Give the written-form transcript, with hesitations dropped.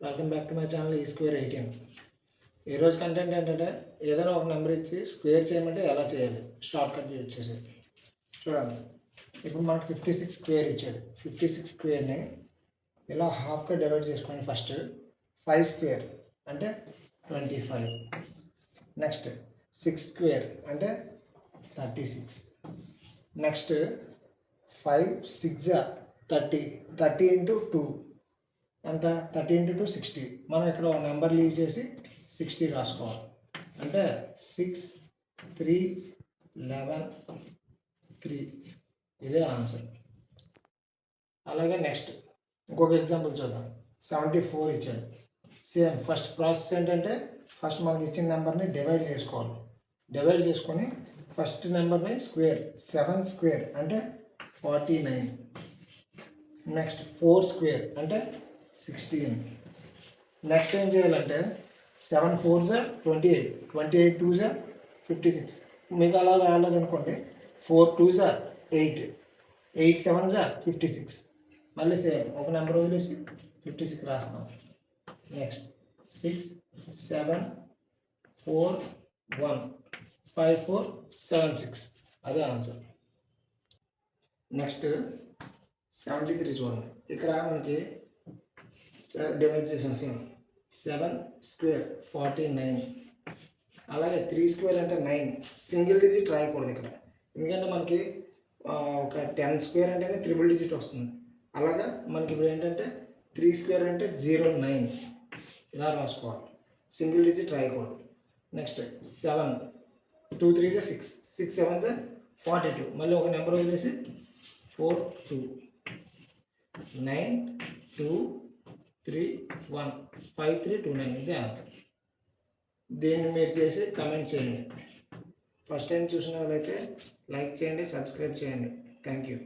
Welcome back to my channel ఈ square 18. ఈరోజు content ఏంటంటే ఏదైనా ఒక నెంబర్ ఇచ్చి స్క్వేర్ చేయమంటే ఎలా చేయాలి షార్ట్ కట్ వచ్చేసి చూడండి. ఇప్పుడు మనకు 56 స్క్వేర్ ఇచ్చాడు. 56 స్క్వేర్ని ఇలా హాఫ్గా డివైడ్ చేసుకోండి. ఫస్ట్ 5 స్క్వేర్ అంటే 25. నెక్స్ట్ 6 స్క్వేర్ అంటే 36. నెక్స్ట్ 5 6 30. 30 ఇంటూ 2 ఎంత 30 ఇంటూ 2 60. మనం ఇక్కడ ఒక నెంబర్ లీవ్ చేసి 60 రాసుకోవాలి. అంటే 6 3 11 3 ఇదే ఆన్సర్. అలాగే నెక్స్ట్ ఇంకొక ఎగ్జాంపుల్ చూద్దాం. 74 ఇచ్చాడు. సేమ్ ఫస్ట్ ప్రాసెస్ ఏంటంటే ఫస్ట్ మనకి ఇచ్చిన నెంబర్ని డివైడ్ చేసుకోవాలి. డివైడ్ చేసుకొని ఫస్ట్ నెంబర్ని స్క్వేర్ 7 స్క్వేర్ అంటే 49. నెక్స్ట్ 4 స్క్వేర్ అంటే 16. నెక్స్ట్ ఏం చేయాలంటే 7 4s 28, 28 2s 56. మీకు అలా రాలేదనుకోండి 4 2s 8, 8 7s 56. మళ్ళీ సేమ్ ఒక నెంబర్ వదిలేసి 56 రాస్తాం. నెక్స్ట్ 6 7 4 1 5 4 7 6 అదే ఆన్సర్. నెక్స్ట్ 73 చూడండి. ఇక్కడ మనకి డివైడ్ చేసాం. Same 7 square 49. అలాగే 3 స్క్వేర్ అంటే 9. సింగిల్ డిజిట్ రాయకూడదు ఇక్కడ, ఎందుకంటే మనకి ఒక 10 స్క్వేర్ అంటేనే త్రిబుల్ డిజిట్ వస్తుంది. అలాగా మనకి ఇప్పుడు ఏంటంటే 3 స్క్వేర్ అంటే 09 ఇలా రాసుకోవాలి. సింగిల్ డిజిట్ రాయకూడదు. Next 7 2 3s 6, 6 7s 42. మళ్ళీ ఒక నెంబర్ వదిలేసి 4 2 9 2 3 1 5 3 2 9 ఇదే ఆన్సర్. దీన్ని మీరు చేసి కమెంట్ చేయండి. ఫస్ట్ టైం చూసిన వాళ్ళైతే లైక్ చేయండి, సబ్స్క్రైబ్ చేయండి. Thank you.